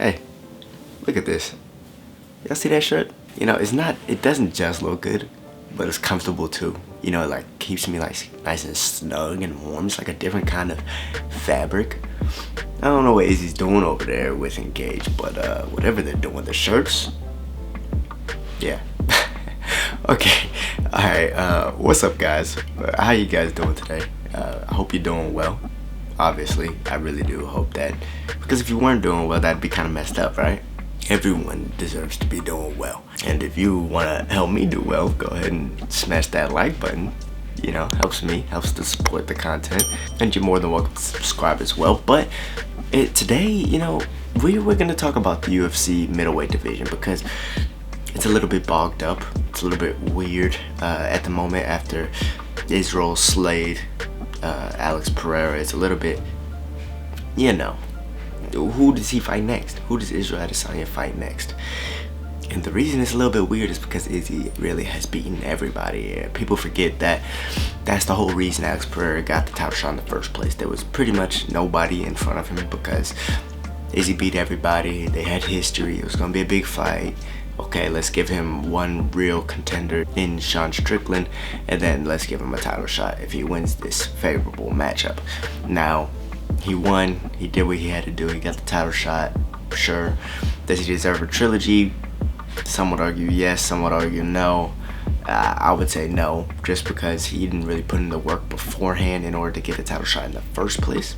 Hey, look at this. Y'all see that shirt? You know, it doesn't just look good, but it's comfortable too. You know, it like keeps me like nice and snug and warm. It's like a different kind of fabric. I don't know what Izzy's doing over there with Engage, but whatever they're doing, the shirts, yeah. Okay, alright, what's up guys? How you guys doing today? I hope you're doing well. Obviously, I really do hope that, because if you weren't doing well, that'd be kind of messed up, right? Everyone deserves to be doing well. And if you want to help me do well, go ahead and smash that like button. You know, helps me, helps to support the content. And you're more than welcome to subscribe as well. But today, you know, we're going to talk about the UFC Middleweight division because it's a little bit bogged up. It's a little bit weird at the moment after Israel slayed Alex Pereira. It's a little bit, you know, who does he fight next? Who does Israel Adesanya fight next? And the reason it's a little bit weird is because Izzy really has beaten everybody. People forget that that's the whole reason Alex Pereira got the title shot in the first place. There was pretty much nobody in front of him because Izzy beat everybody. They had history. It was going to be a big fight. Okay, let's give him one real contender in Sean Strickland, and then let's give him a title shot if he wins this favorable matchup. Now, he won. He did what he had to do. He got the title shot, sure. Does he deserve a trilogy? Some would argue yes, some would argue no. I would say no, just because he didn't really put in the work beforehand in order to get the title shot in the first place.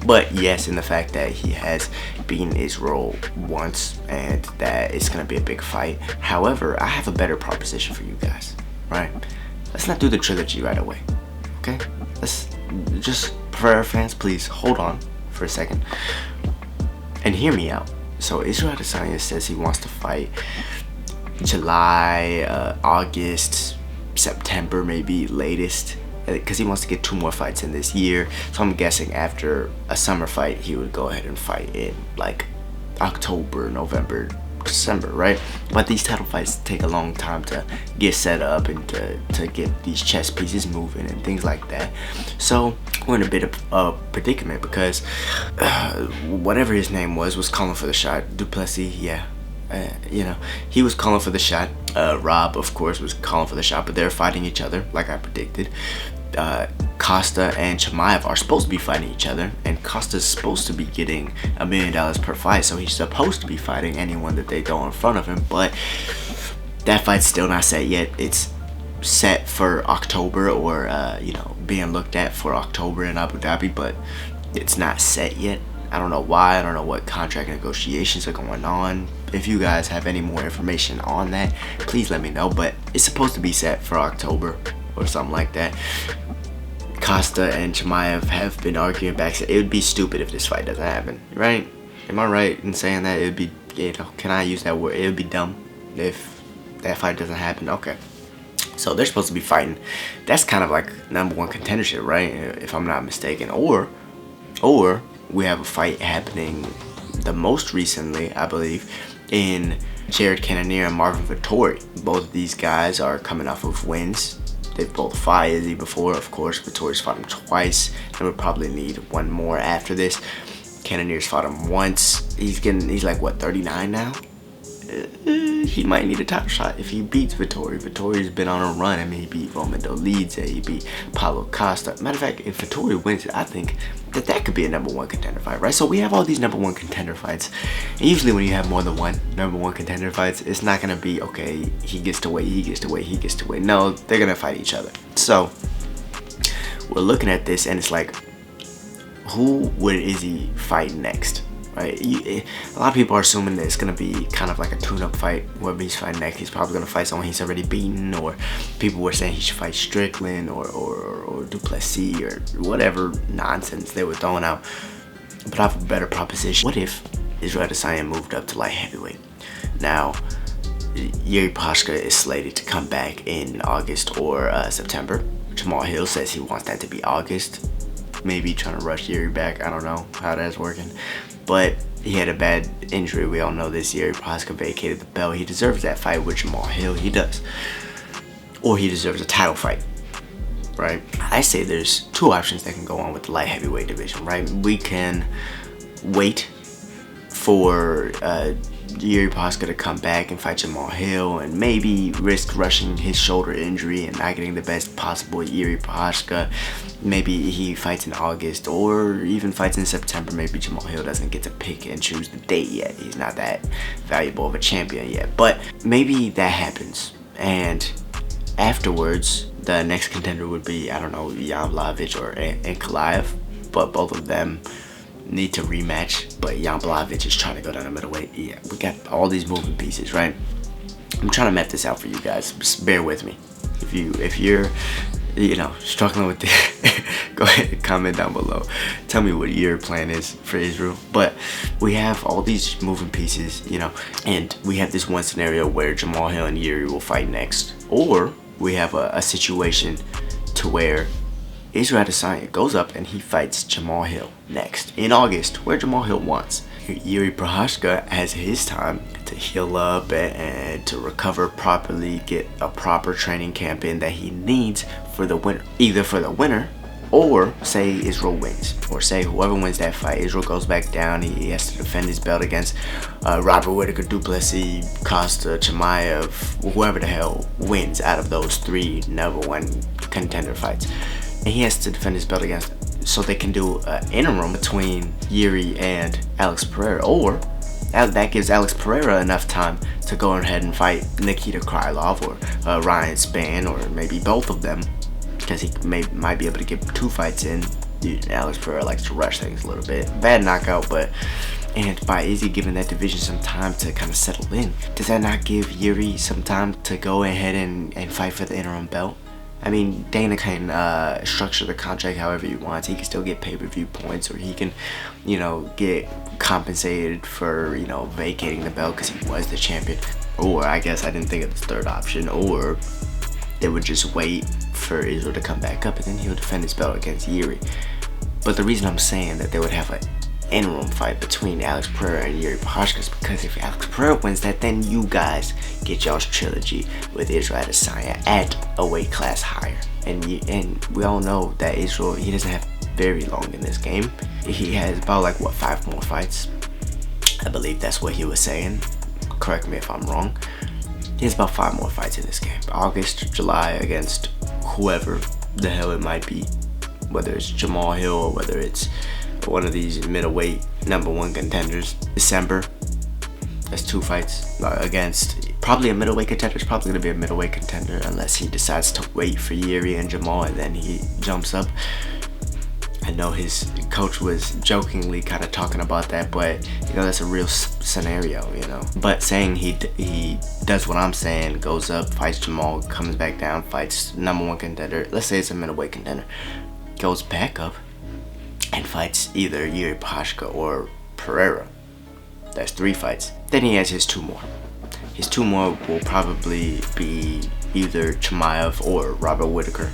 But yes, in the fact that he has beaten Israel once and that it's going to be a big fight. However, I have a better proposition for you guys, right? Let's not do the trilogy right away, okay? Let's just, for our fans, please hold on for a second and hear me out. So Israel Adesanya says he wants to fight July, August, September maybe latest, because he wants to get 2 more fights in this year. So I'm guessing after a summer fight he would go ahead and fight in like October, November, December, right? But these title fights take a long time to get set up and to get these chess pieces moving and things like that. So we're in a bit of a predicament because whatever his name was calling for the shot. Du Plessis, yeah. You know, he was calling for the shot. Rob, of course, was calling for the shot, but they're fighting each other, like I predicted. Costa and Chimaev are supposed to be fighting each other, and Costa's supposed to be getting $1 million per fight, so he's supposed to be fighting anyone that they throw in front of him, but that fight's still not set yet. It's set for October, or, you know, being looked at for October in Abu Dhabi, but it's not set yet. I don't know why. I don't know what contract negotiations are going on. If you guys have any more information on that, please let me know. But it's supposed to be set for October or something like that. Costa and Chimaev have been arguing back. It would be stupid if this fight doesn't happen, right? Am I right in saying that? It would be, you know, can I use that word? It would be dumb if that fight doesn't happen. Okay. So they're supposed to be fighting. That's kind of like #1 contendership, right? If I'm not mistaken. Or we have a fight happening the most recently, I believe, in Jared Cannonier and Marvin Vettori. Both of these guys are coming off of wins. They've both fought Izzy before, of course. Vettori's fought him twice, and we'll probably need one more after this. Cannonier's fought him once. He's like, what, 39 now? He might need a title shot if he beats Vettori. Vettori's been on a run. I mean, he beat Roman Dolidze, he beat Paulo Costa. Matter of fact, if Vettori wins it, I think that could be a #1 contender fight, right? So we have all these #1 contender fights. And usually when you have more than one #1 contender fights, it's not going to be, okay, he gets to wait, he gets to wait, he gets to wait. No, they're going to fight each other. So we're looking at this and it's like, who would Izzy fight next? Right, a lot of people are assuming that it's gonna be kind of like a tune-up fight. Whoever he's fighting next, he's probably gonna fight someone he's already beaten, or people were saying he should fight Strickland or Du Plessis or whatever nonsense they were throwing out. But I have a better proposition. What if Israel Adesanya moved up to light heavyweight? Now, Yuri Pashka is slated to come back in August or September. Jamal Hill says he wants that to be August. Maybe trying to rush Yuri back. I don't know how that's working. But he had a bad injury. We all know this year. Pashka vacated the belt. He deserves that fight with Jamal Hill. He does. Or he deserves a title fight, right? I say there's 2 options that can go on with the light heavyweight division, right? We can wait for Yuri Prochazka to come back and fight Jamal Hill and maybe risk rushing his shoulder injury and not getting the best possible Yuri Prochazka. Maybe he fights in August or even fights in September. Maybe Jamal Hill doesn't get to pick and choose the date yet. He's not that valuable of a champion yet. But maybe that happens. And afterwards, the next contender would be, I don't know, Jan Blachowicz or Ankalaev. But both of them need to rematch. But Jan Blachowicz is trying to go down to middleweight. Yeah, we got all these moving pieces, right? I'm trying to map this out for you guys. Just bear with me. If you're struggling with this, go ahead and comment down below. Tell me what your plan is for Israel. But we have all these moving pieces, and we have this one scenario where Jamal Hill and Yuri will fight next. Or we have a situation to where Israel Adesanya goes up and he fights Jamal Hill next in August, where Jamal Hill wants. Yuri Prochazka has his time to heal up and to recover properly, get a proper training camp in that he needs for the winner. Either for the winner, or say Israel wins, or say whoever wins that fight, Israel goes back down, he has to defend his belt against Robert Whittaker, Du Plessis, Costa, Chimaev, whoever the hell wins out of those 3 #1 contender fights. And he has to defend his belt against them. So they can do an interim between Yuri and Alex Pereira, or that gives Alex Pereira enough time to go ahead and fight Nikita Krylov or Ryan Spann, or maybe both of them, because he might be able to get 2 fights in. Alex Pereira likes to rush things a little bit. Bad knockout, and by Izzy giving that division some time to kind of settle in, does that not give Yuri some time to go ahead and fight for the interim belt? I mean, Dana can structure the contract however he wants. He can still get pay-per-view points, or he can, get compensated for, vacating the belt because he was the champion. Or, I guess I didn't think of this third option, or they would just wait for Israel to come back up and then he'll defend his belt against Yuri. But the reason I'm saying that they would have an interim fight between Alex Pereira and Yuri Prochazka is because if Alex Pereira wins that, then you guys get y'all's trilogy with Israel Adesanya at a weight class higher. And we all know that Israel, he doesn't have very long in this game. He has about 5 more fights. I believe that's what he was saying. Correct me if I'm wrong. He has about 5 more fights in this game. August, July against whoever the hell it might be. Whether it's Jamal Hill or whether it's one of these middleweight #1 contenders. December, that's 2 fights against probably a middleweight contender. It's probably going to be a middleweight contender unless he decides to wait for Yuri and Jamal and then he jumps up. I know his coach was jokingly kind of talking about that, but that's a real scenario, But saying he does what I'm saying, goes up, fights Jamal, comes back down, fights #1 contender. Let's say it's a middleweight contender, goes back up and fights either Yuri Prochazka or Pereira. That's 3 fights. Then he has his 2 more. His 2 more will probably be either Chimaev or Robert Whittaker,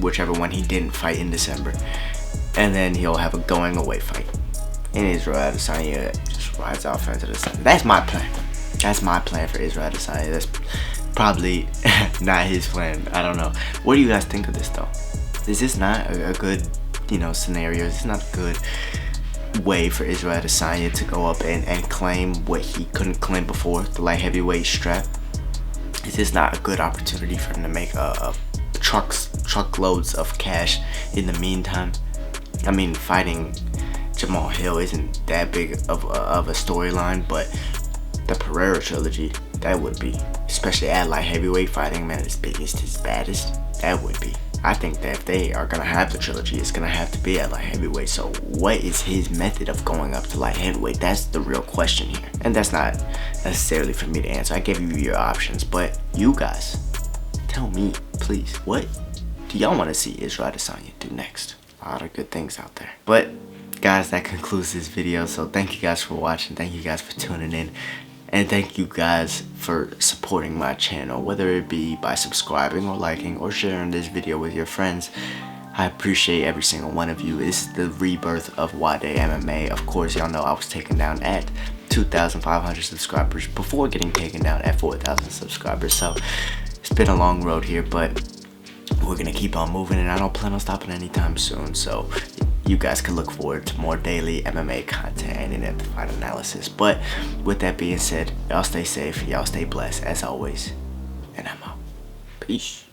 whichever one he didn't fight in December. And then he'll have a going away fight. And Israel Adesanya just rides off into the sun. That's my plan. That's my plan for Israel Adesanya. That's probably not his plan. I don't know. What do you guys think of this though? Is this not a good scenario? Is this not a good way for Israel Adesanya to go up and claim what he couldn't claim before, the light heavyweight strap? Is this not a good opportunity for him to make truckloads of cash in the meantime? I mean, fighting Jamal Hill isn't that big of a storyline, but the Pereira trilogy, that would be, especially at light heavyweight, fighting man as biggest, as baddest, that would be. I think that if they are gonna have the trilogy, it's gonna have to be at light heavyweight. So what is his method of going up to light heavyweight? That's the real question here. And that's not necessarily for me to answer. I gave you your options, but you guys, tell me, please, what do y'all want to see Israel Adesanya do next? A lot of good things out there. But guys, that concludes this video. So thank you guys for watching. Thank you guys for tuning in. And thank you guys for supporting my channel, whether it be by subscribing or liking or sharing this video with your friends. I appreciate every single one of you. It's the rebirth of Nwadei MMA. Of course, y'all know I was taken down at 2,500 subscribers before getting taken down at 4,000 subscribers. So it's been a long road here, but we're gonna keep on moving, and I don't plan on stopping anytime soon. So you guys can look forward to more daily MMA content and in-depth fight analysis. But with that being said, y'all stay safe, y'all stay blessed as always, and I'm out. Peace.